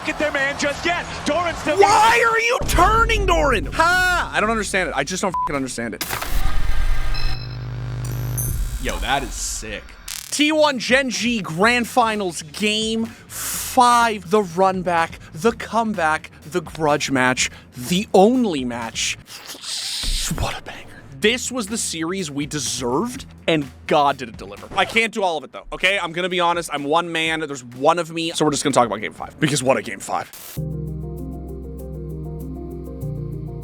at their man just yet. Doran still. Why are you turning, Doran? Ha! I don't understand it. I just don't fucking understand it. Yo, that is sick. T1 GenG Grand Finals Game 5. The run back, the comeback, the grudge match, the only match. What a banger. This was the series we deserved, and God did it deliver. I can't do all of it though, okay? I'm gonna be honest, I'm one man, there's one of me, so we're just gonna talk about Game 5, because what a Game 5.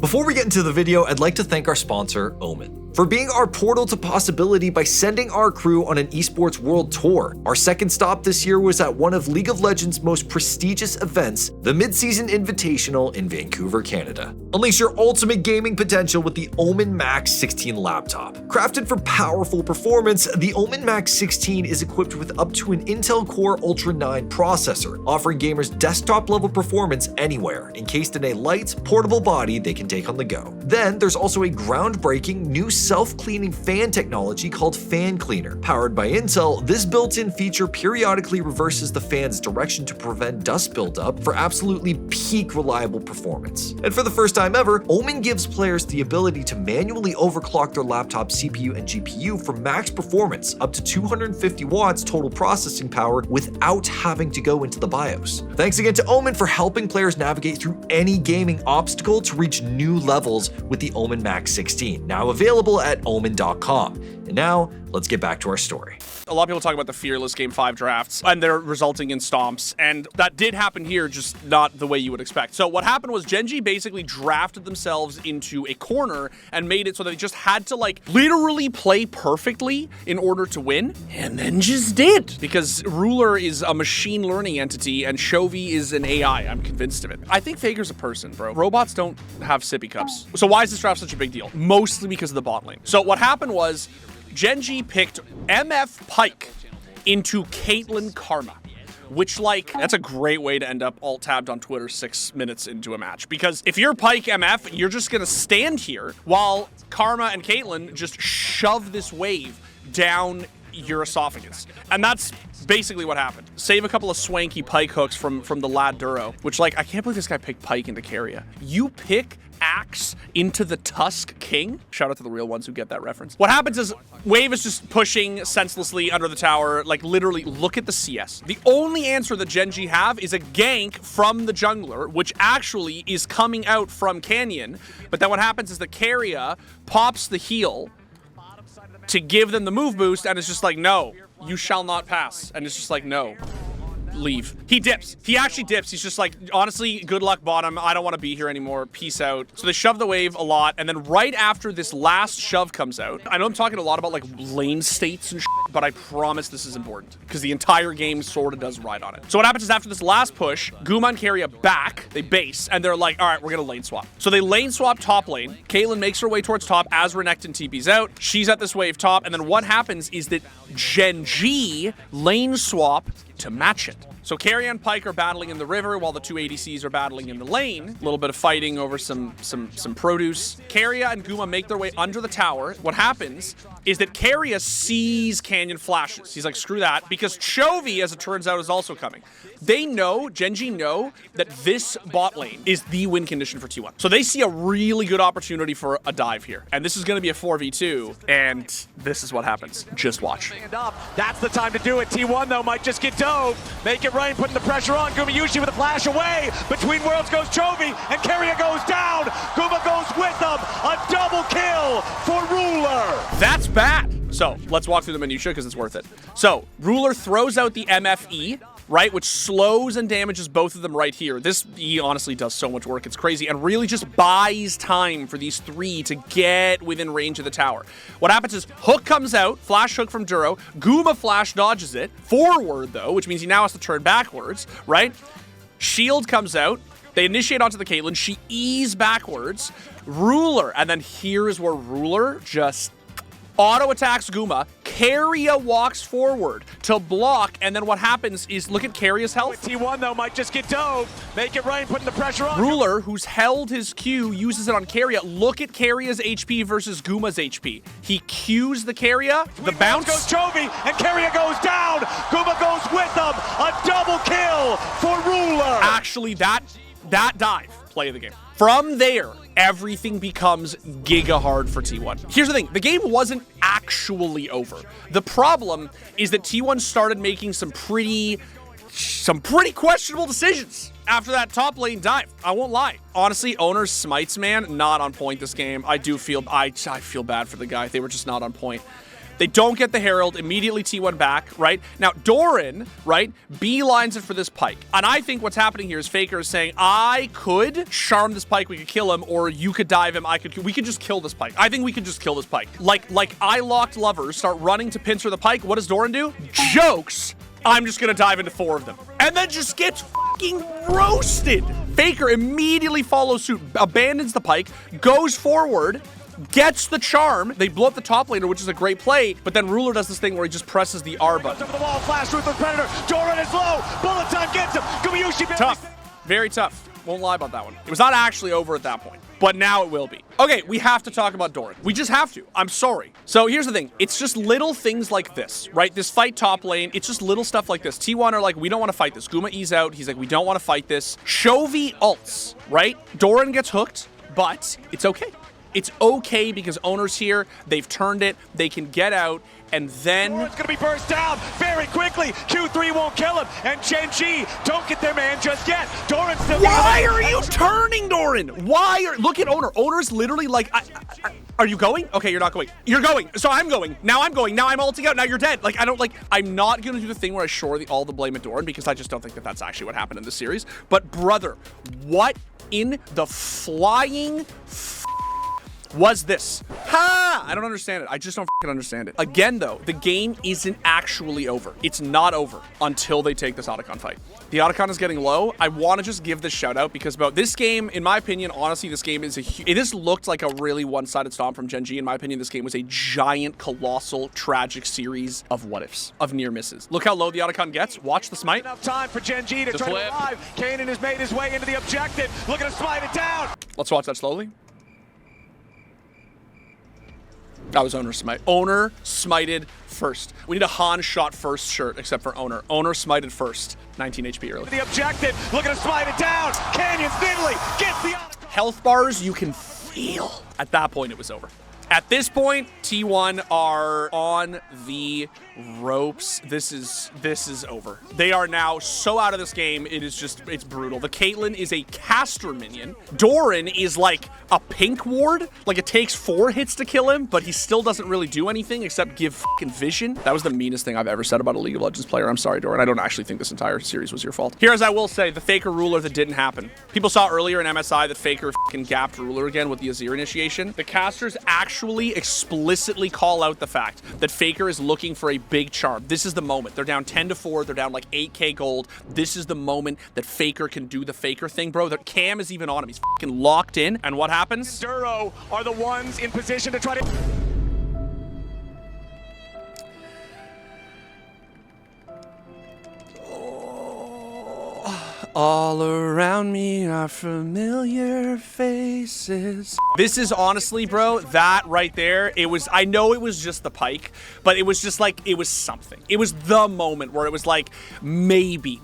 Before we get into the video, I'd like to thank our sponsor, Omen, for being our portal to possibility by sending our crew on an esports world tour. Our second stop this year was at one of League of Legends' most prestigious events, the Mid-Season Invitational in Vancouver, Canada. Unleash your ultimate gaming potential with the Omen Max 16 laptop. Crafted for powerful performance, the Omen Max 16 is equipped with up to an Intel Core Ultra 9 processor, offering gamers desktop-level performance anywhere, encased in a light, portable body they can take on the go. Then there's also a groundbreaking new self-cleaning fan technology called Fan Cleaner. Powered by Intel, this built-in feature periodically reverses the fan's direction to prevent dust buildup for absolutely peak reliable performance. And for the first time ever, Omen gives players the ability to manually overclock their laptop CPU and GPU for max performance, up to 250 watts total processing power without having to go into the BIOS. Thanks again to Omen for helping players navigate through any gaming obstacle to reach new levels with the Omen Max 16, now available at omen.com. And now, let's get back to our story. A lot of people talk about the fearless Game 5 drafts, and they're resulting in stomps, and that did happen here, just not the way you would expect. So what happened was GenG basically drafted themselves into a corner and made it so that they just had to, like, literally play perfectly in order to win, and then just did. Because Ruler is a machine learning entity, and Chovy is an AI. I'm convinced of it. I think Faker's a person, bro. Robots don't have sippy cups. So why is this draft such a big deal? Mostly because of the bot lane. So what happened was, GenG picked MF Pyke into Caitlyn Karma, which, like, that's a great way to end up alt-tabbed on Twitter 6 minutes into a match. Because if you're Pyke MF, you're just gonna stand here while Karma and Caitlyn just shove this wave down your esophagus. And that's basically what happened. Save a couple of swanky Pyke hooks from the lad Duro, which, like, I can't believe this guy picked Pyke into Carrier. You pick Axe into the Tusk King? Shout out to the real ones who get that reference. What happens is Wave is just pushing senselessly under the tower, like literally look at the CS. The only answer that GenG have is a gank from the jungler, which actually is coming out from Canyon. But then what happens is the Carrier pops the heal to give them the move boost, and it's just like, no, you shall not pass. And it's just like, no. Leave. He dips. He actually dips. He's just like, honestly, good luck bottom. I don't want to be here anymore. Peace out. So they shove the wave a lot, and then right after this last shove comes out, I know I'm talking a lot about like lane states and shit, but I promise this is important because the entire game sort of does ride on it. So what happens is after this last push, Guma and Carrier back, they base, and they're like, all right, we're gonna lane swap. So they lane swap top lane. Caitlyn makes her way towards top as Renekton TP's out. She's at this wave top, and then what happens is that GenG lane swap to match it. So Carrier and Pyke are battling in the river while the two ADCs are battling in the lane. A little bit of fighting over some produce. Carrier and Guma make their way under the tower. What happens is that Carrier sees Canyon flashes. He's like, screw that, because Chovy, as it turns out, is also coming. They know, GenG know, that this bot lane is the win condition for T1. So they see a really good opportunity for a dive here. And this is going to be a 4v2, and this is what happens. Just watch. That's the time to do it. T1, though, might just get dove. Make it rain, putting the pressure on. Gumayushi with a flash away. Between worlds goes Chovy, and Carrier goes down. Guma goes with them. A double kill for Ruler. That's bad. So let's walk through the minutia because it's worth it. So Ruler throws out the MFE, right, which slows and damages both of them right here. This E honestly does so much work, it's crazy, and really just buys time for these three to get within range of the tower. What happens is hook comes out, flash hook from Duro, Guma flash dodges it, forward though, which means he now has to turn backwards, right? Shield comes out, they initiate onto the Caitlyn, she E's backwards, Ruler, and then here's where Ruler just auto attacks Guma, Keria walks forward to block, and then what happens is, look at Keria's health. T1 though might just get dove. Make it rain, putting the pressure on. Ruler, who's held his Q, uses it on Keria. Look at Keria's HP versus Guma's HP. He Qs the Keria, the bounce. Goes Chovy, and Keria goes down. Guma goes with them. A double kill for Ruler. Actually, that dive, play of the game. From there, everything becomes giga hard for T1. Here's the thing, the game wasn't actually over. The problem is that T1 started making some pretty questionable decisions after that top lane dive. I won't lie. Honestly, Owner's smites, man, not on point this game. I feel bad for the guy. They were just not on point. They don't get the Herald, immediately T1 back, right? Now, Doran, right, beelines it for this Pike. And I think what's happening here is Faker is saying, I could charm this Pike, we could kill him, or you could dive him, we could just kill this Pike. I think we could just kill this Pike. Like I locked lovers, start running to pincer the Pike. What does Doran do? Jokes. I'm just gonna dive into 4 of them. And then just gets fucking roasted. Faker immediately follows suit, abandons the Pike, goes forward, gets the charm. They blow up the top laner, which is a great play, but then Ruler does this thing where he just presses the R button. Over the wall, flash, ruthless predator. Doran is low. Bullet time gets him. Gumayushi. Tough. Very tough. Won't lie about that one. It was not actually over at that point, but now it will be. Okay, we have to talk about Doran. We just have to. I'm sorry. So here's the thing. It's just little things like this, right? This fight top lane, it's just little stuff like this. T1 are like, we don't want to fight this. Guma E's out. He's like, we don't want to fight this. Chovy ults, right? Doran gets hooked, but it's okay. It's okay because Owner's here. They've turned it. They can get out. And then Doran's gonna be burst down very quickly. Q3 won't kill him. And Gen.G don't get their man just yet. Doran's still. Why are you turning, Doran? Look at Owner. Owner's literally like, are you going? Okay, you're not going. You're going. So I'm going. Now I'm going. Now I'm ulting out. Now you're dead. Like, I'm not gonna do the thing where I shore all the blame at Doran because I just don't think that that's actually what happened in this series. But brother, what in the flying was this? Ha! I don't understand it. I just don't fucking understand it. Again, though, the game isn't actually over. It's not over until they take this Otacon fight. The Otacon is getting low. I want to just give this shout out because about this game, in my opinion, honestly, this game is this looked like a really one-sided stomp from Gen.G. In my opinion, this game was a giant, colossal, tragic series of what-ifs, of near misses. Look how low the Otacon gets. Watch the smite. Enough time for Gen.G to turn it live. Kanan has made his way into the objective. Looking to smite it down. Let's watch that slowly. That was Owner's smite. Owner smited first. We need a Han shot first shirt, except for Owner. Owner smited first. 19 HP early. The objective, looking to smite it down. Canyon thinly gets the health bars you can feel. At that point, it was over. At this point, T1 are on the ropes. This is over. They are now so out of this game, it's brutal. The Caitlyn is a caster minion. Doran is like a pink ward. Like, it takes 4 hits to kill him, but he still doesn't really do anything except give fucking vision. That was the meanest thing I've ever said about a League of Legends player. I'm sorry, Doran. I don't actually think this entire series was your fault. Here, as I will say, the Faker Ruler that didn't happen. People saw earlier in MSI that Faker fucking gapped Ruler again with the Azir initiation. The casters actually explicitly call out the fact that Faker is looking for a big charm. This is the moment. They're down 10-4. They're down like 8k gold. This is the moment that Faker can do the Faker thing, bro. That Cam is even on him. He's fucking locked in. And what happens? Duro are the ones in position to try to... All around me are familiar faces. This is honestly, bro, that right there, I know it was just the Pike, but it was just like, it was something. It was the moment where it was like, maybe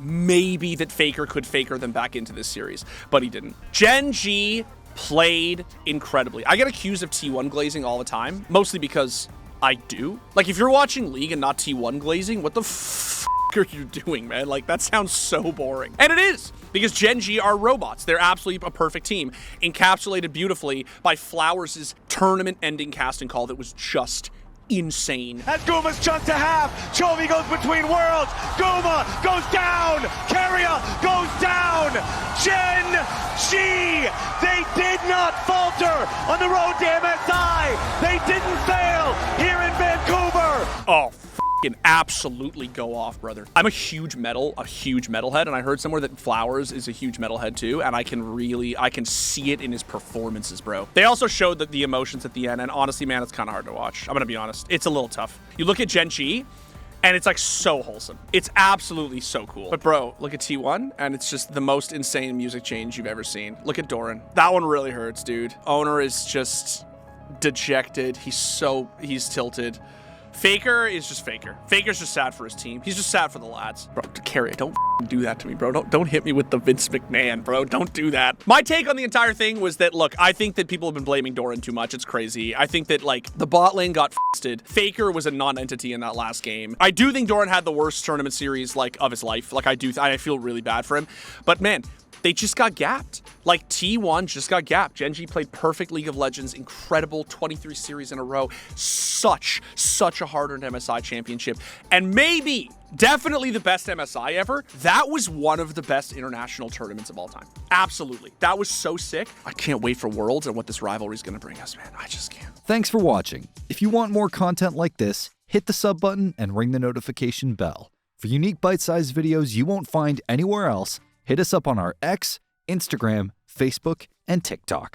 that Faker could Faker them back into this series, but he didn't. Gen.G played incredibly. I get accused of T1 glazing all the time, mostly because I do. Like, if you're watching League and not T1 glazing, what the f are you doing, man? Like, that sounds so boring. And it is, because Gen.G are robots. They're absolutely a perfect team, encapsulated beautifully by Flowers' tournament-ending casting call that was just insane. As Guma's chunked to half, Chovy goes between worlds. Guma goes down. Keria goes down. Gen.G, they did not falter on the road to MSI. They didn't fail here in Vancouver. Oh, absolutely go off, brother. I'm a huge metalhead, and I heard somewhere that Flowers is a huge metalhead too, and I can see it in his performances, bro. They also showed that the emotions at the end, and honestly, man, it's kind of hard to watch. I'm gonna be honest. It's a little tough. You look at Gen.G, and it's like so wholesome. It's absolutely so cool. But bro, look at T1, and it's just the most insane music change you've ever seen. Look at Doran. That one really hurts, dude. Owner is just dejected. He's tilted. Faker is just Faker. Faker's just sad for his team. He's just sad for the lads. Bro, Carry, don't do that to me, bro. Don't hit me with the Vince McMahon, bro. Don't do that. My take on the entire thing was that, look, I think that people have been blaming Doran too much. It's crazy. I think that, like, the bot lane got f***ed. Faker was a non-entity in that last game. I do think Doran had the worst tournament series, like, of his life. Like, I feel really bad for him. But, man, they just got gapped. Like, T1 just got gapped. Gen.G played perfect League of Legends, incredible 23 series in a row. Such a hard-earned MSI championship. And maybe, definitely the best MSI ever. That was one of the best international tournaments of all time. Absolutely. That was so sick. I can't wait for Worlds and what this rivalry is going to bring us, man. I just can't. Thanks for watching. If you want more content like this, hit the sub button and ring the notification bell. For unique bite-sized videos you won't find anywhere else, hit us up on our X, Instagram, Facebook, and TikTok.